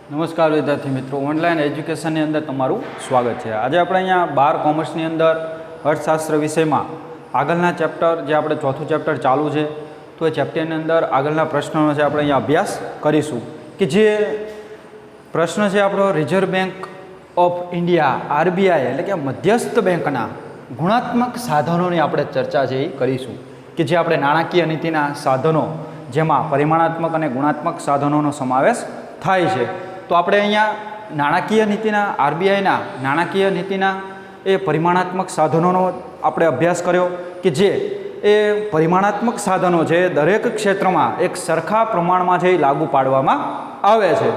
નમસ્કાર વિદ્યાર્થી મિત્રો, ઓનલાઈન એજ્યુકેશનની અંદર તમારું સ્વાગત છે। આજે આપણે અહીંયા 12 કોમર્સની અંદર અર્થશાસ્ત્ર વિષયમાં આગળના ચેપ્ટર જે આપણે ચોથું ચેપ્ટર ચાલુ છે, તો એ ચેપ્ટરની અંદર આગળના પ્રશ્નોનો છે આપણે અહીંયા અભ્યાસ કરીશું કે જે પ્રશ્ન છે આપણો reserve bank of India RBI એટલે કે મધ્યસ્થ બેંકના ગુણાત્મક સાધનોની આપણે ચર્ચા છે એ કરીશું કે જે આપણે નાણાકીય નીતિના સાધનો જેમાં પરિમાણાત્મક અને ગુણાત્મક સાધનોનો સમાવેશ થાય છે। તો આપણે અહીંયા નાણાકીય નીતિના આરબીઆઈના નાણાકીય નીતિના એ પરિમાણાત્મક સાધનોનો આપણે અભ્યાસ કર્યો કે જે એ પરિમાણાત્મક સાધનો છે દરેક ક્ષેત્રમાં એક સરખા પ્રમાણમાં છે એ લાગુ પાડવામાં આવે છે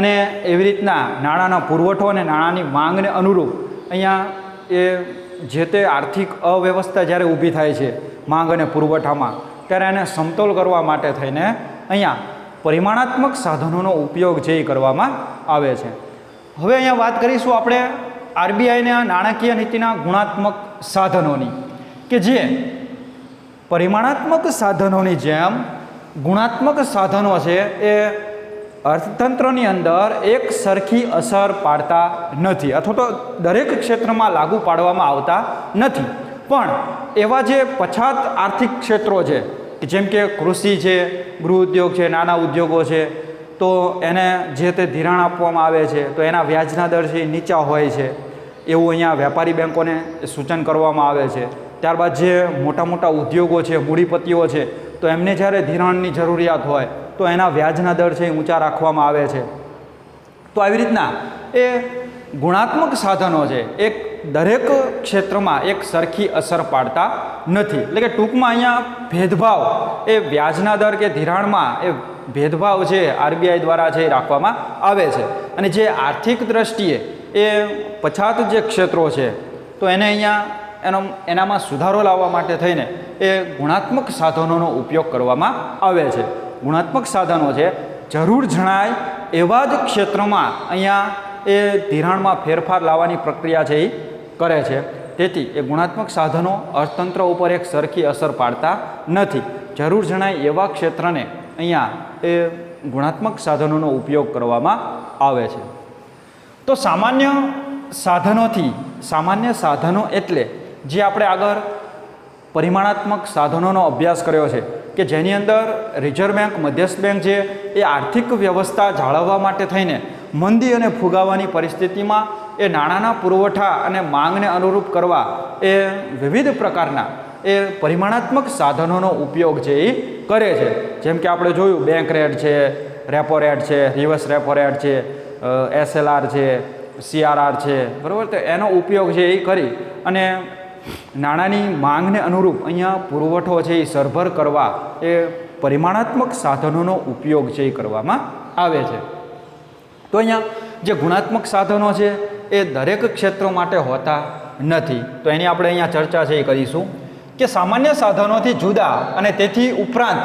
અને એવી રીતના નાણાંનો પુરવઠો અને નાણાંની માંગને અનુરૂપ અહીંયા એ જે તે આર્થિક અવ્યવસ્થા જ્યારે ઊભી થાય છે માંગ અને પુરવઠામાં, ત્યારે એને સમતોલ કરવા માટે થઈને અહીંયા પરિમાણાત્મક સાધનોનો ઉપયોગ જે કરવામાં આવે છે। હવે અહીંયા વાત કરીશું આપણે આરબીઆઈના નાણાકીય નીતિના ગુણાત્મક સાધનોની કે જે પરિમાણાત્મક સાધનોની જેમ ગુણાત્મક સાધનો છે એ અર્થતંત્રની અંદર એક સરખી અસર પાડતા નથી અથવા તો દરેક ક્ષેત્રમાં લાગુ પાડવામાં આવતા નથી, પણ એવા જે પછાત આર્થિક ક્ષેત્રો છે જેમ કે કૃષિ છે, ગૃહ ઉદ્યોગ છે, નાના ઉદ્યોગો છે, તો એને જે તે ધિરાણ આપવામાં આવે છે તો એના વ્યાજના દર છે નીચા હોય છે એવું અહીંયા વેપારી બેંકોને સૂચન કરવામાં આવે છે। ત્યારબાદ જે મોટા મોટા ઉદ્યોગો છે, મૂડીપતિઓ છે, તો એમને જ્યારે ધિરાણની જરૂરિયાત હોય તો એના વ્યાજના દર છે ઊંચા રાખવામાં આવે છે। તો આવી રીતના એ ગુણાત્મક સાધનો છે એક દરેક ક્ષેત્રમાં એક સરખી અસર પાડતા નથી, એટલે કે ટૂંકમાં અહીંયા ભેદભાવ એ વ્યાજના દર કે ધિરાણમાં એ ભેદભાવ છે આરબીઆઈ દ્વારા છે રાખવામાં આવે છે અને જે આર્થિક દ્રષ્ટિએ એ પછાત જે ક્ષેત્રો છે તો એને અહીંયા એનામાં સુધારો લાવવા માટે થઈને એ ગુણાત્મક સાધનોનો ઉપયોગ કરવામાં આવે છે। ગુણાત્મક સાધનો છે જરૂર જણાય એવા જ ક્ષેત્રમાં અહીંયા એ ધિરાણમાં ફેરફાર લાવવાની પ્રક્રિયા છે એ કરે છે, તેથી એ ગુણાત્મક સાધનો અર્થતંત્ર ઉપર એક સરખી અસર પાડતા નથી। જરૂર જણાય એવા ક્ષેત્રને અહીંયા એ ગુણાત્મક સાધનોનો ઉપયોગ કરવામાં આવે છે। તો સામાન્ય સાધનો એટલે જે આપણે આગળ પરિમાણાત્મક સાધનોનો અભ્યાસ કર્યો છે કે જેની અંદર રિઝર્વ બેંક મધ્યસ્થ બેંક છે એ આર્થિક વ્યવસ્થા જાળવવા માટે થઈને મંદી અને ફુગાવાની પરિસ્થિતિમાં એ નાણાંના પુરવઠા અને માંગને અનુરૂપ કરવા એ વિવિધ પ્રકારના એ પરિમાણાત્મક સાધનોનો ઉપયોગ છે એ કરે છે। જેમ કે આપણે જોયું બેંક રેટ છે, રેપો રેટ છે, રિવર્સ રેપો રેટ છે, એસએલઆર છે, સીઆરઆર છે, બરાબર। તો એનો ઉપયોગ છે એ કરી અને નાણાંની માંગને અનુરૂપ અહીંયા પુરવઠો છે એ સરભર કરવા એ પરિમાણાત્મક સાધનોનો ઉપયોગ છે એ કરવામાં આવે છે। તો અહીંયા જે ગુણાત્મક સાધનો છે એ દરેક ક્ષેત્રો માટે હોતા નથી, તો એની આપણે અહીંયા ચર્ચા છે એ કરીશું કે સામાન્ય સાધનોથી જુદા અને તેથી ઉપરાંત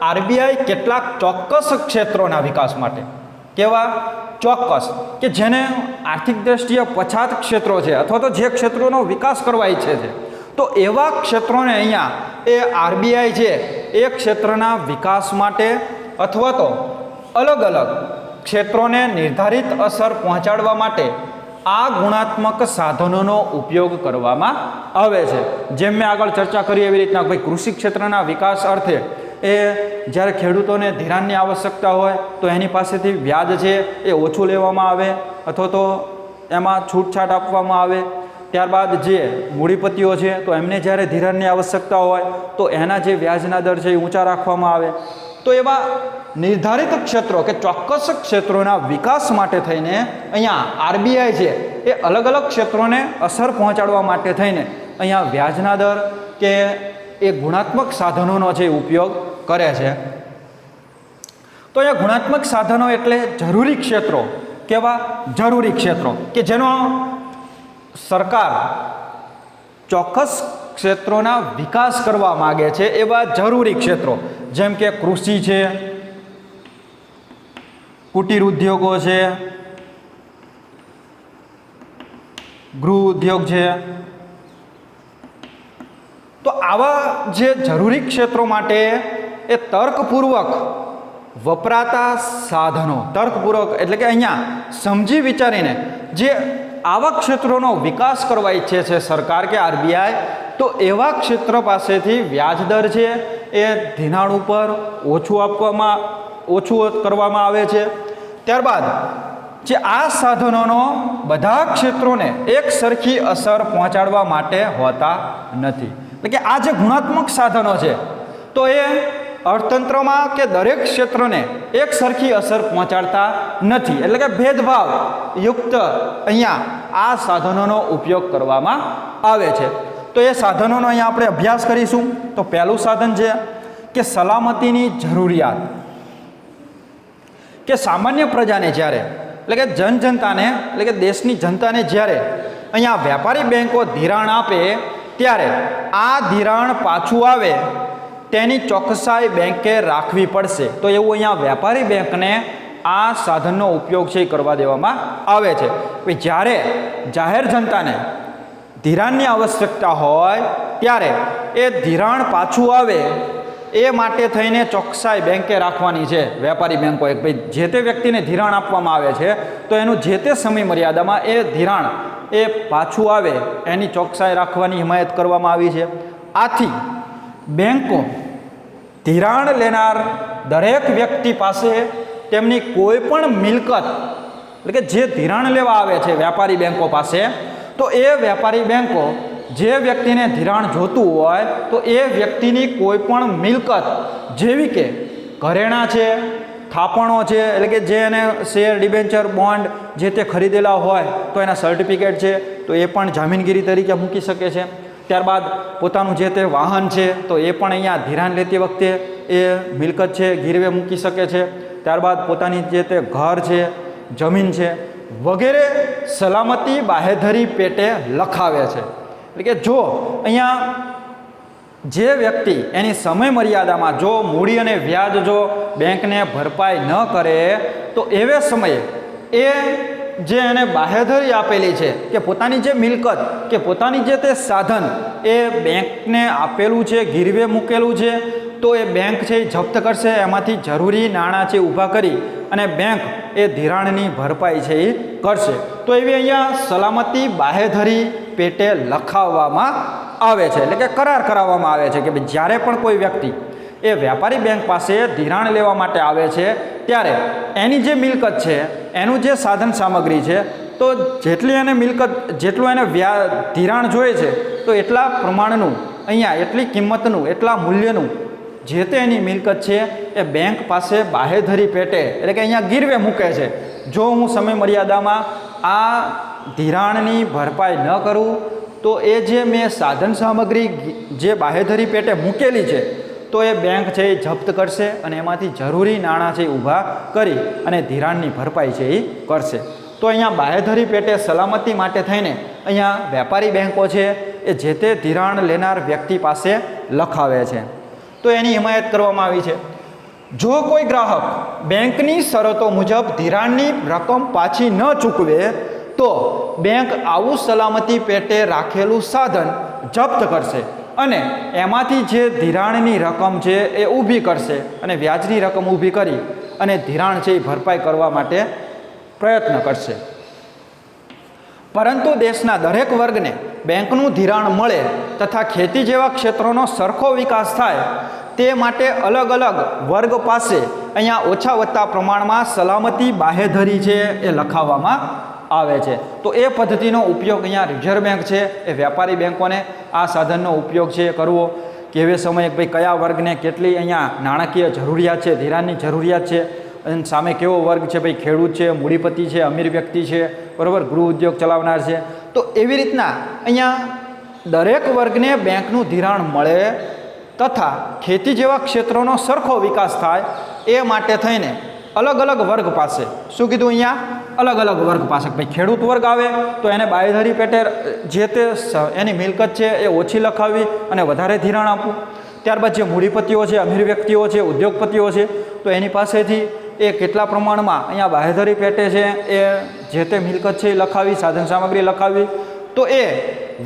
આરબીઆઈ કેટલાક ચોક્કસ ક્ષેત્રોના વિકાસ માટે, કેવા ચોક્કસ કે જેને આર્થિક દ્રષ્ટિએ પછાત ક્ષેત્રો છે અથવા તો જે ક્ષેત્રોનો વિકાસ કરવા ઈચ્છે છે તો એવા ક્ષેત્રોને અહીંયા એ આરબીઆઈ છે એ ક્ષેત્રના વિકાસ માટે અથવા તો અલગ અલગ ક્ષેત્રોને નિર્ધારિત અસર પહોંચાડવા માટે આ ગુણાત્મક સાધનોનો ઉપયોગ કરવામાં આવે છે। જેમ મેં આગળ ચર્ચા કરી એવી રીતના ભાઈ કૃષિ ક્ષેત્રના વિકાસ અર્થે એ જ્યારે ખેડૂતોને ધિરાણની આવશ્યકતા હોય તો એની પાસેથી વ્યાજ છે એ ઓછું લેવામાં આવે અથવા તો એમાં છૂટછાટ આપવામાં આવે। ત્યારબાદ જે મૂડીપતિઓ છે તો એમને જ્યારે ધિરાણની આવશ્યકતા હોય તો એના જે વ્યાજના દર છે એ ઊંચા રાખવામાં આવે। તો એવા નિર્ધારિત ક્ષેત્રો કે ચોક્કસ ક્ષેત્રોના વિકાસ માટે થઈને અહીંયા આરબીઆઈ છે એ અલગ અલગ ક્ષેત્રોને અસર પહોંચાડવા માટે થઈને અહીંયા વ્યાજના દર કે એ ગુણાત્મક સાધનોનો છે ઉપયોગ કરે છે। તો અહીંયા ગુણાત્મક સાધનો એટલે જરૂરી ક્ષેત્રો, કેવા જરૂરી ક્ષેત્રો કે જેનો સરકાર ચોક્કસ ક્ષેત્રોના વિકાસ કરવા માગે છે એવા જરૂરી ક્ષેત્રો જેમ કે કૃષિ છે, કુટીર ઉદ્યોગો છે, ગૃહ ઉદ્યોગ છે। તો આવા જે જરૂરી ક્ષેત્રો માટે એ તર્કપૂર્વક વપરાતા સાધનો તર્કપૂર્વક એટલે કે અહીંયા સમજી વિચારીને જે આવા ક્ષેત્રોનો વિકાસ કરવા ઈચ્છે છે સરકાર કે આરબીઆઈ, તો એવા ક્ષેત્ર પાસેથી વ્યાજદર છે એ ધિરાણ ઉપર ઓછું કરવામાં આવે છે. ત્યારબાદ જે આ સાધનોનો બધા ક્ષેત્રોને એક સરખી અસર પહોંચાડવા માટે હોતા નથી. એટલે કે આ જે ગુણાત્મક સાધનો છે તો એ અર્થતંત્રમાં કે દરેક ક્ષેત્રને એક સરખી અસર પહોંચાડતા નથી. એટલે કે ભેદભાવ યુક્ત અહીંયા આ સાધનોનો ઉપયોગ કરવામાં આવે છે. તો એ સાધનોનો અહીંયા આપણે અભ્યાસ કરીશું. તો પહેલું સાધન છે કે સલામતીની જરૂરિયાત, કે સામાન્ય પ્રજાને જ્યારે એટલે કે જનતાને એટલે કે દેશની જનતાને જ્યારે અહીંયા વેપારી બેંકો ધિરાણ આપે ત્યારે આ ધિરાણ પાછું આવે તેની ચોકસાઈ બેંકે રાખવી પડશે. તો એવું અહીંયા વેપારી બેંકને આ સાધનનો ઉપયોગ છે એ કરવા દેવામાં આવે છે. જ્યારે જાહેર જનતાને ધિરાણની આવશ્યકતા હોય ત્યારે એ ધિરાણ પાછું આવે એ માટે થઈને ચોકસાઈ બેંકે રાખવાની છે. વેપારી બેંકો એક ભાઈ જે તે વ્યક્તિને ધિરાણ આપવામાં આવે છે તો એનું જે તે સમય મર્યાદામાં એ ધિરાણ એ પાછું આવે એની ચોકસાઈ રાખવાની હિમાયત કરવામાં આવી છે. આથી બેંકો ધિરાણ લેનાર દરેક વ્યક્તિ પાસે તેમની કોઈ પણ મિલકત એટલે કે જે ધિરાણ લેવા આવે છે વેપારી બેંકો પાસે, તો એ વેપારી બેંકો જે વ્યક્તિને ધિરાણ જોતું હોય તો એ વ્યક્તિની કોઈ પણ મિલકત જેવી કે ઘરેણાં છે, થાપણો છે એટલે કે જે એને શેર, ડિબેન્ચર, બોન્ડ જે તે ખરીદેલા હોય તો એના સર્ટિફિકેટ છે તો એ પણ જામીનગીરી તરીકે મૂકી શકે છે. ત્યારબાદ પોતાનું જે તે વાહન છે તો એ પણ અહીંયા ધિરાણ લેતી વખતે એ મિલકત છે ગીરવે મૂકી શકે છે. ત્યારબાદ પોતાની જે તે ઘર છે, જમીન છે વગેરે સલામતી બાહેધરી પેટે લખાવે છે. એટલે કે જો અહીંયા જે વ્યક્તિ એની સમય મર્યાદામાં જો મૂડી અને વ્યાજ જો બેંકને ભરપાઈ ન કરે તો એવે સમયે એ જે એને બાહેધરી આપેલી છે કે પોતાની જે મિલકત કે પોતાની જે તે સાધન એ બેંકને આપેલું છે, ગીરવે મૂકેલું છે, તો એ બેંક છે એ જપ્ત કરશે. એમાંથી જરૂરી નાણાં છે ઊભા કરી અને બેંક એ ધિરાણની ભરપાઈ છે એ કરશે. તો એવી અહીંયા સલામતી બાહેધરી પેટે લખાવવામાં આવે છે એટલે કે કરાર કરાવવામાં આવે છે કે ભાઈ જ્યારે પણ કોઈ વ્યક્તિ એ વેપારી બેંક પાસે ધિરાણ લેવા માટે આવે છે ત્યારે એની જે મિલકત છે, એનું જે સાધન સામગ્રી છે, તો જેટલી એને મિલકત જેટલું એને ધિરાણ જોઈએ છે તો એટલા પ્રમાણનું અહીંયા એટલી કિંમતનું એટલા મૂલ્યનું જે તે એની મિલકત છે એ બેંક પાસે બાહેધરી પેટે એટલે કે અહીંયા ગીરવે મૂકે છે. જો હું સમય મર્યાદામાં આ ધિરાણની ભરપાઈ ન કરું તો એ જે મેં સાધન સામગ્રી જે બાહેધરી પેટે મૂકેલી છે તો એ બેંક છે એ જપ્ત કરશે અને એમાંથી જરૂરી નાણાં છે એ ઊભા કરી અને ધિરાણની ભરપાઈ છે એ કરશે. તો અહીંયા બાહેધરી પેટે સલામતી માટે થઈને અહીંયા વેપારી બેંકો છે એ જે તે ધિરાણ લેનાર વ્યક્તિ પાસે લખાવે છે. તો એની હિમાયત કરવામાં આવી છે. જો કોઈ ગ્રાહક બેંકની શરતો મુજબ ધિરાણની રકમ પાછી ન ચૂકવે તો બેંક આવું સલામતી પેટે રાખેલું સાધન જપ્ત કરશે અને એમાંથી જે ધિરાણની રકમ છે એ ઊભી કરશે અને વ્યાજની રકમ ઊભી કરી અને ધિરાણ છે એ ભરપાઈ કરવા માટે પ્રયત્ન કરશે. પરંતુ દેશના દરેક વર્ગને બેંકનું ધિરાણ મળે તથા ખેતી જેવા ક્ષેત્રોનો સરખો વિકાસ થાય તે માટે અલગ અલગ વર્ગ પાસે અહીંયા ઓછા વત્તા પ્રમાણમાં સલામતી બાહેધરી છે એ લખાવવામાં આવે છે. તો એ પદ્ધતિનો ઉપયોગ અહીંયા રિઝર્વ બેંક છે એ વેપારી બેંકોને આ સાધનનો ઉપયોગ છે કરવો કેવે સમયે ભાઈ કયા વર્ગને કેટલી અહીંયા નાણાકીય જરૂરિયાત છે, ધિરાણની જરૂરિયાત છે અને સામે કેવો વર્ગ છે ભાઈ ખેડૂત છે, મૂડીપતિ છે, અમીર વ્યક્તિ છે, બરાબર, ગૃહ ઉદ્યોગ ચલાવનાર છે. તો એવી રીતના અહીંયા દરેક વર્ગને બેંકનું ધિરાણ મળે તથા ખેતી જેવા ક્ષેત્રોનો સરખો વિકાસ થાય એ માટે થઈને અલગ અલગ વર્ગ પાસે શું કીધું અહીંયા અલગ અલગ વર્ગ પાસે ભાઈ ખેડૂત વર્ગ આવે તો એને બાહેધરી પેટે જે તે એની મિલકત છે એ ઓછી લખાવી અને વધારે ધિરાણ આપવું. ત્યારબાદ જે મૂડીપતિઓ છે, અમીર વ્યક્તિઓ છે, ઉદ્યોગપતિઓ છે તો એની પાસેથી એ કેટલા પ્રમાણમાં અહીંયા બાહેધરી પેટે છે એ જે તે મિલકત છે એ લખાવી, સાધન સામગ્રી લખાવી. તો એ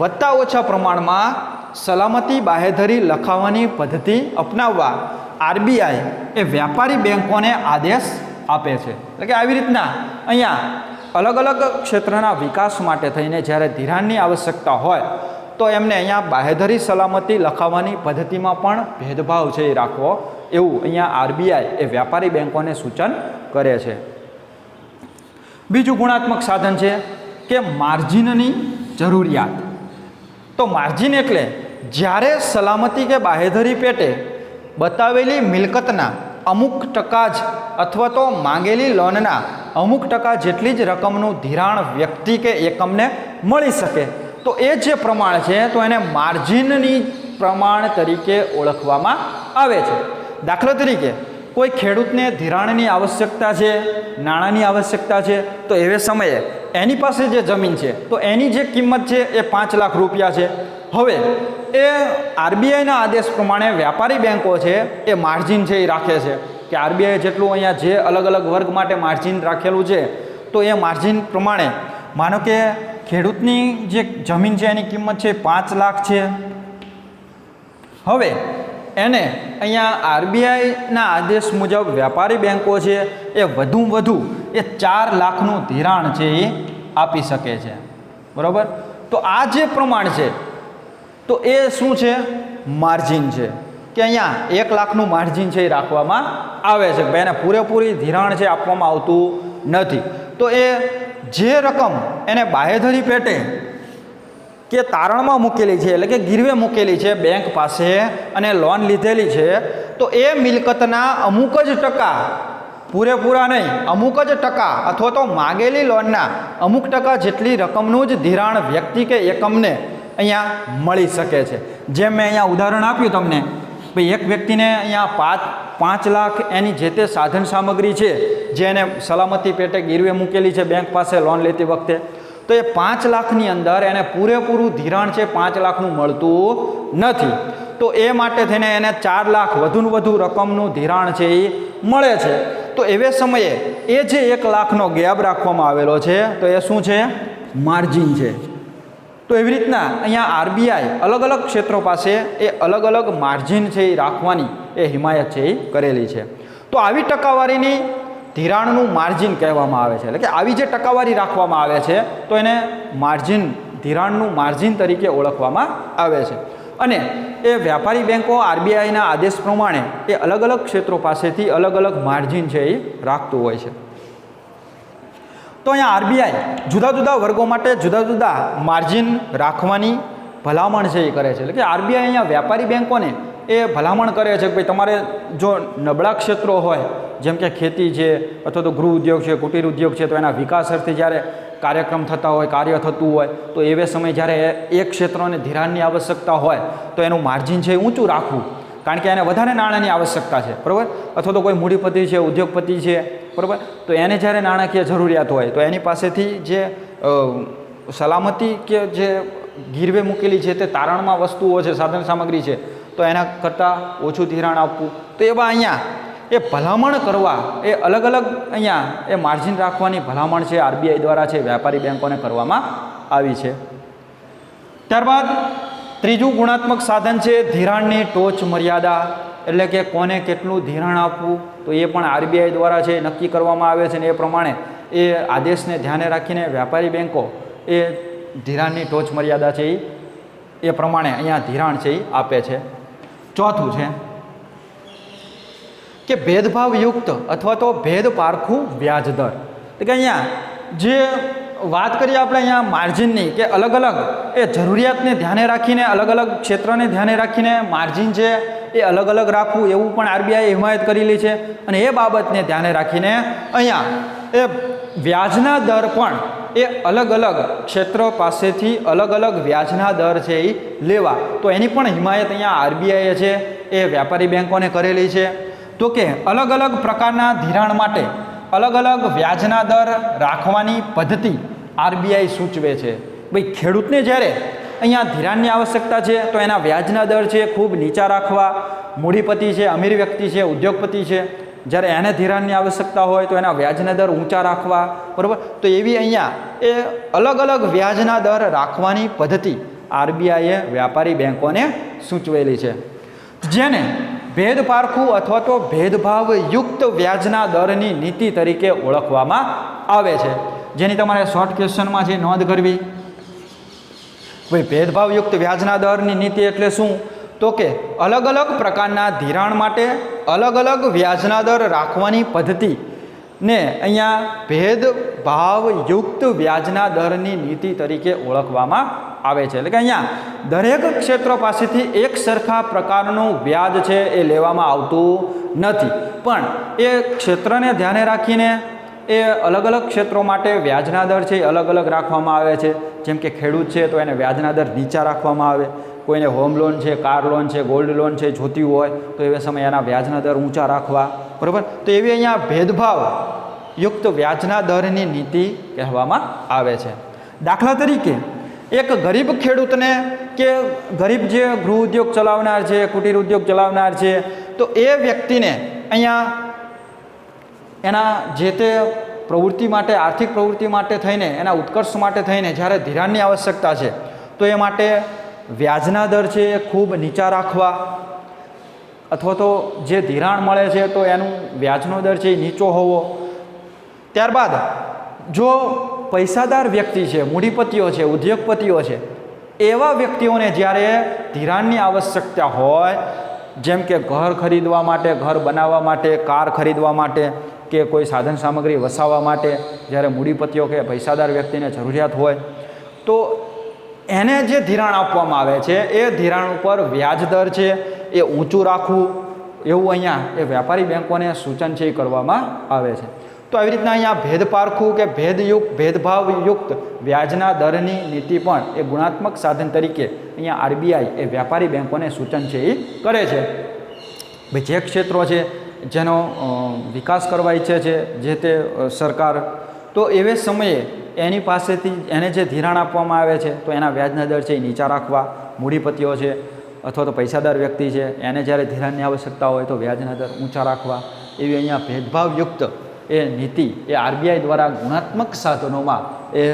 વત્તા ઓછા પ્રમાણમાં સલામતી બાહેધરી લખાવવાની પદ્ધતિ અપનાવવા આરબીઆઈ એ વ્યાપારી બેંકોને આદેશ આપે છે. એટલે કે આવી રીતના અહીંયા અલગ અલગ ક્ષેત્રના વિકાસ માટે થઈને જ્યારે ધિરાણની આવશ્યકતા હોય તો એમને અહીંયા બાંહેધરી સલામતી લખાવવાની પદ્ધતિમાં પણ ભેદભાવ છે એ રાખવો, એવું અહીંયા આરબીઆઈ એ વ્યાપારી બેંકોને સૂચન કરે છે. બીજું ગુણાત્મક સાધન છે કે માર્જિનની જરૂરિયાત. તો માર્જિન એટલે જ્યારે સલામતી કે બાંહેધરી પેટે બતાવેલી મિલકતના અમુક ટકા જ અથવા તો માંગેલી લોનના અમુક ટકા જેટલી જ રકમનું ધિરાણ વ્યક્તિ કે એકમને મળી શકે તો એ જે પ્રમાણ છે તો એને માર્જિનની પ્રમાણ તરીકે ઓળખવામાં આવે છે. દાખલા તરીકે કોઈ ખેડૂતને ધિરાણની આવશ્યકતા છે, નાણાંની આવશ્યકતા છે, તો એવે સમયે એની પાસે જે જમીન છે તો એની જે કિંમત છે એ 5 લાખ રૂપિયા છે. હવે એ આરબીઆઈના આદેશ પ્રમાણે વ્યાપારી બેંકો છે એ માર્જિન છે એ રાખે છે કે આરબીઆઈ જેટલું અહીંયા જે અલગ અલગ વર્ગ માટે માર્જિન રાખેલું છે તો એ માર્જિન પ્રમાણે માનો કે ખેડૂતની જે જમીન છે એની કિંમત છે 5 લાખ છે. હવે એને અહીંયા આરબીઆઈના આદેશ મુજબ વ્યાપારી બેંકો છે એ વધુમાં વધુ એ 4 લાખનું ધિરાણ છે એ આપી શકે છે. બરાબર. તો આ જે પ્રમાણ છે તો એ શું છે? માર્જિન છે. કે અહીંયા 1 લાખનું માર્જિન છે એ રાખવામાં આવે છે. ભાઈ એને પૂરેપૂરી ધિરાણ છે આપવામાં આવતું નથી. તો એ જે રકમ એને બાંહેધરી પેટે કે તારણમાં મૂકેલી છે એટલે કે ગીરવે મૂકેલી છે બેંક પાસે અને લોન લીધેલી છે તો એ મિલકતના અમુક જ ટકા, પૂરેપૂરા નહીં, અમુક જ ટકા અથવા તો માગેલી લોનના અમુક ટકા જેટલી રકમનું જ ધિરાણ વ્યક્તિ કે એકમને અહીંયા મળી શકે છે. જેમ મેં અહીંયા ઉદાહરણ આપ્યું તમને, ભાઈ એક વ્યક્તિને અહીંયા 5 લાખ એની જે તે સાધન સામગ્રી છે જે એને સલામતી પેટે ગીરવે મૂકેલી છે બેંક પાસે લોન લેતી વખતે, તો એ 5 લાખની અંદર એને પૂરેપૂરું ધિરાણ છે 5 લાખનું મળતું નથી. તો એ માટે થઈને એને 4 લાખ વધુને વધુ રકમનું ધિરાણ છે એ મળે છે. તો એવે સમયે એ જે 1 લાખનો ગેપ રાખવામાં આવેલો છે તો એ શું છે? માર્જિન છે. તો એવી રીતના અહીંયા આરબીઆઈ અલગ અલગ ક્ષેત્રો પાસે એ અલગ અલગ માર્જિન છે એ રાખવાની એ હિમાયત છે એ કરેલી છે. તો આવી ટકાવારીની ધિરાણનું માર્જિન કહેવામાં આવે છે. એટલે કે આવી જે ટકાવારી રાખવામાં આવે છે તો એને માર્જિન, ધિરાણનું માર્જિન તરીકે ઓળખવામાં આવે છે. અને એ વ્યાપારી બેંકો આરબીઆઈના આદેશ પ્રમાણે એ અલગ અલગ ક્ષેત્રો પાસેથી અલગ અલગ માર્જિન છે એ રાખતું હોય છે. તો અહીંયા આરબીઆઈ જુદા જુદા વર્ગો માટે જુદા જુદા માર્જિન રાખવાની ભલામણ છે એ કરે છે. એટલે કે આરબીઆઈ અહીંયા વ્યાપારી બેંકોને એ ભલામણ કરે છે કે ભાઈ તમારે જો નબળા ક્ષેત્રો હોય જેમ કે ખેતી છે અથવા તો ગૃહ ઉદ્યોગ છે, કુટીર ઉદ્યોગ છે, તો એના વિકાસ અર્થે જ્યારે કાર્યક્રમ થતા હોય, કાર્ય થતું હોય તો એવે સમયે જ્યારે એક ક્ષેત્રોને ધિરાણની આવશ્યકતા હોય તો એનું માર્જિન છે એ ઊંચું રાખવું, કારણ કે એને વધારે નાણાંની આવશ્યકતા છે. બરાબર. અથવા તો કોઈ મૂડીપતિ છે, ઉદ્યોગપતિ છે, બરાબર, તો એને જ્યારે નાણાકીય જરૂરિયાત હોય તો એની પાસેથી જે સલામતી કે જે ગીરવે મૂકેલી છે તે તારણમાં વસ્તુઓ છે, સાધન સામગ્રી છે, તો એના કરતાં ઓછું ધિરાણ આપવું. તો એવા અહીંયા એ ભલામણ કરવા એ અલગ અલગ અહીંયા એ માર્જિન રાખવાની ભલામણ છે આરબીઆઈ દ્વારા છે વ્યાપારી બેંકોને કરવામાં આવી છે. ત્યારબાદ ત્રીજું ગુણાત્મક સાધન છે ધિરાણની ટોચ મર્યાદા. એટલે કે કોને કેટલું ધિરાણ આપવું તો એ પણ આરબીઆઈ દ્વારા છે નક્કી કરવામાં આવે છે. અને એ પ્રમાણે એ આદેશને ધ્યાને રાખીને વ્યાપારી બેંકો એ ધિરાણની ટોચ મર્યાદા છે એ પ્રમાણે અહીંયા ધિરાણ છે એ આપે છે. ચોથું છે કે ભેદભાવયુક્ત અથવા તો ભેદ પારખું વ્યાજ દર. એટલે કે અહીંયા જે વાત કરીએ આપણે અહીંયા માર્જિનની કે અલગ અલગ એ જરૂરિયાતને ધ્યાને રાખીને અલગ અલગ ક્ષેત્રને ધ્યાને રાખીને માર્જિન છે એ અલગ અલગ રાખવું એવું પણ આરબીઆઈએ હિમાયત કરેલી છે. અને એ બાબતને ધ્યાને રાખીને અહીંયા એ વ્યાજના દર પણ એ અલગ અલગ ક્ષેત્ર પાસેથી અલગ અલગ વ્યાજના દર છે એ લેવા, તો એની પણ હિમાયત અહીંયા આરબીઆઈએ છે એ વ્યાપારી બેંકોને કરેલી છે. તો કે અલગ અલગ પ્રકારના ધિરાણ માટે અલગ અલગ વ્યાજના દર રાખવાની પદ્ધતિ આરબીઆઈ સૂચવે છે. ભાઈ ખેડૂતને જ્યારે અહીંયા ધિરાણની આવશ્યકતા છે તો એના વ્યાજના દર છે ખૂબ નીચા રાખવા, મૂડીપતિ છે, અમીર વ્યક્તિ છે, ઉદ્યોગપતિ છે, જ્યારે એને ધિરાણની આવશ્યકતા હોય તો એના વ્યાજના દર ઊંચા રાખવા. બરાબર. તો એવી અહીંયા એ અલગ અલગ વ્યાજના દર રાખવાની પદ્ધતિ આરબીઆઈએ વ્યાપારી બેંકોને સૂચવેલી છે, જેને ભેદ પારખું અથવા તો ભેદભાવયુક્ત વ્યાજના દરની નીતિ તરીકે ઓળખવામાં આવે છે, જેની તમારે શોર્ટ ક્વેશ્ચનમાં જે નોંધ કરવી. ભાઈ ભેદભાવયુક્ત વ્યાજના દરની નીતિ એટલે શું? તો કે અલગ અલગ પ્રકારના ધિરાણ માટે અલગ અલગ વ્યાજના દર રાખવાની પદ્ધતિ ને અહીંયા ભેદભાવયુક્ત વ્યાજના દરની નીતિ તરીકે ઓળખવામાં આવે છે. એટલે કે અહીંયા દરેક ક્ષેત્ર પાસેથી એક સરખા પ્રકારનું વ્યાજ છે એ લેવામાં આવતું નથી, પણ એ ક્ષેત્રને ધ્યાને રાખીને એ અલગ અલગ ક્ષેત્રો માટે વ્યાજના દર છે એ અલગ અલગ રાખવામાં આવે છે. જેમ કે ખેડૂત છે તો એને વ્યાજના દર નીચા રાખવામાં આવે, કોઈને હોમ લોન છે, કાર લોન છે, ગોલ્ડ લોન છે જોતી હોય તો એવા સમયે એના વ્યાજના દર ઊંચા રાખવા, બરાબર. તો એવી અહીંયા ભેદભાવયુક્ત વ્યાજના દરની નીતિ કહેવામાં આવે છે. દાખલા તરીકે એક ગરીબ ખેડૂતને કે ગરીબ જે ગૃહ ઉદ્યોગ ચલાવનાર છે, કુટીર ઉદ્યોગ ચલાવનાર છે, તો એ વ્યક્તિને અહીંયા એના જે તે પ્રવૃત્તિ માટે, આર્થિક પ્રવૃત્તિ માટે થઈને, એના ઉત્કર્ષ માટે થઈને જ્યારે ધિરાણની આવશ્યકતા છે તો એ માટે વ્યાજના દર છે એ ખૂબ નીચા રાખવા, અથવા તો જે ધિરાણ મળે છે તો એનું વ્યાજનો દર છે એ નીચો હોવો. ત્યારબાદ જો પૈસાદાર વ્યક્તિ છે, મૂડીપતિઓ છે, ઉદ્યોગપતિઓ છે, એવા વ્યક્તિઓને જ્યારે ધિરાણની આવશ્યકતા હોય, જેમ કે ઘર ખરીદવા માટે, ઘર બનાવવા માટે, કાર ખરીદવા માટે કે કોઈ સાધન સામગ્રી વસાવવા માટે જ્યારે મૂડીપતિઓ કે પૈસાદાર વ્યક્તિને જરૂરિયાત હોય તો એને જે ધિરાણ આપવામાં આવે છે એ ધિરાણ ઉપર વ્યાજ દર છે એ ઊંચું રાખવું, એવું અહીંયા એ વ્યાપારી બેંકોને સૂચન છે એ કરવામાં આવે છે. તો આવી રીતના અહીંયા ભેદ પારખું કે ભેદભાવયુક્ત વ્યાજના દરની નીતિ પણ એ ગુણાત્મક સાધન તરીકે અહીંયા આરબીઆઈ એ વ્યાપારી બેંકોને સૂચન છે એ કરે છે. ભાઈ જે ક્ષેત્રો છે જેનો વિકાસ કરવા ઈચ્છે છે જે તે સરકાર, તો એવે સમયે એની પાસેથી એને જે ધિરાણ આપવામાં આવે છે તો એના વ્યાજના દર છે એ નીચા રાખવા, મૂડીપતિઓ છે અથવા તો પૈસાદાર વ્યક્તિ છે એને જ્યારે ધિરાણની આવશ્યકતા હોય તો વ્યાજના દર ઊંચા રાખવા, એવી અહીંયા ભેદભાવયુક્ત એ નીતિ એ આરબીઆઈ દ્વારા ગુણાત્મક સાધનોમાં એ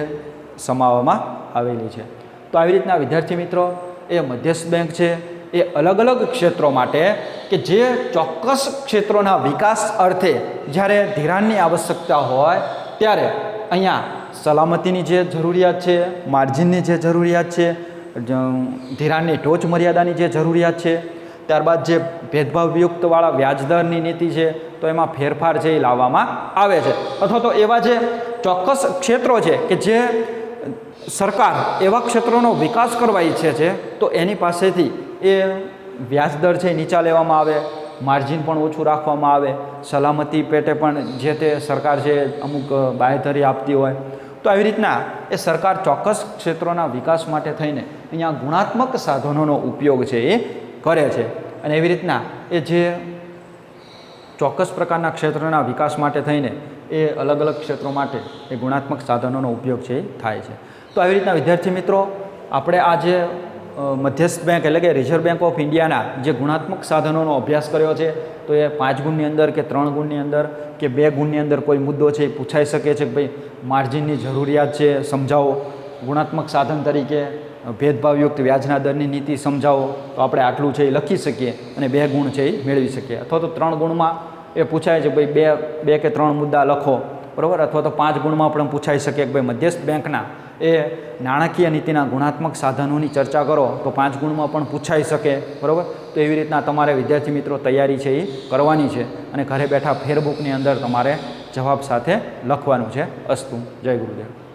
સમાવવામાં આવેલી છે. તો આવી રીતના વિદ્યાર્થી મિત્રો એ મધ્યસ્થ બેંક છે એ અલગ અલગ ક્ષેત્રો માટે કે જે ચોક્કસ ક્ષેત્રોના વિકાસ અર્થે જ્યારે ધિરાણની આવશ્યકતા હોય ત્યારે અહીંયા સલામતીની જે જરૂરિયાત છે, માર્જિનની જે જરૂરિયાત છે, ધિરાણની ટોચ મર્યાદાની જે જરૂરિયાત છે, ત્યારબાદ જે ભેદભાવયુક્તવાળા વ્યાજદરની નીતિ છે તો એમાં ફેરફાર છે એ લાવવામાં આવે છે. અથવા તો એવા જે ચોક્કસ ક્ષેત્રો છે કે જે સરકાર એવા ક્ષેત્રોનો વિકાસ કરવા ઈચ્છે છે તો એની પાસેથી એ વ્યાજદર છે નીચા લેવામાં આવે, માર્જિન પણ ઓછું રાખવામાં આવે, સલામતી પેટે પણ જે તે સરકાર છે અમુક બાંયધરી આપતી હોય. તો આવી રીતના એ સરકાર ચોક્કસ ક્ષેત્રોના વિકાસ માટે થઈને અહીંયા ગુણાત્મક સાધનોનો ઉપયોગ છે એ કરે છે. અને એવી રીતના એ જે ચોક્કસ પ્રકારના ક્ષેત્રના વિકાસ માટે થઈને એ અલગ અલગ ક્ષેત્રો માટે એ ગુણાત્મક સાધનોનો ઉપયોગ છે એ થાય છે. તો આવી રીતના વિદ્યાર્થી મિત્રો આપણે આ જે મધ્યસ્થ બેંક એટલે કે રિઝર્વ બેંક ઓફ ઇન્ડિયાના જે ગુણાત્મક સાધનોનો અભ્યાસ કર્યો છે તો એ 5 ગુણની અંદર કે 3 ગુણની અંદર કે 2 ગુણની અંદર કોઈ મુદ્દો છે એ પૂછાઈ શકે છે કે ભાઈ માર્જિનની જરૂરિયાત છે સમજાવો, ગુણાત્મક સાધન તરીકે ભેદભાવયુક્ત વ્યાજના દરની નીતિ સમજાવો, તો આપણે આટલું છે એ લખી શકીએ અને 2 ગુણ છે એ મેળવી શકીએ. અથવા તો 3 ગુણમાં એ પૂછાય છે ભાઈ બે કે 3 મુદ્દા લખો, બરાબર. અથવા તો 5 ગુણમાં પણ પૂછાઈ શકે કે ભાઈ મધ્યસ્થ બેંકના એ નાણાકીય નીતિના ગુણાત્મક સાધનોની ચર્ચા કરો તો 5 ગુણમાં પણ પૂછાઈ શકે, બરાબર. તો એવી રીતના તમારે વિદ્યાર્થી મિત્રો તૈયારી છે એ કરવાની છે અને ઘરે બેઠા ફેરબુકની અંદર તમારે જવાબ સાથે લખવાનું છે. અસ્તુ. જય ગુરુદેવ.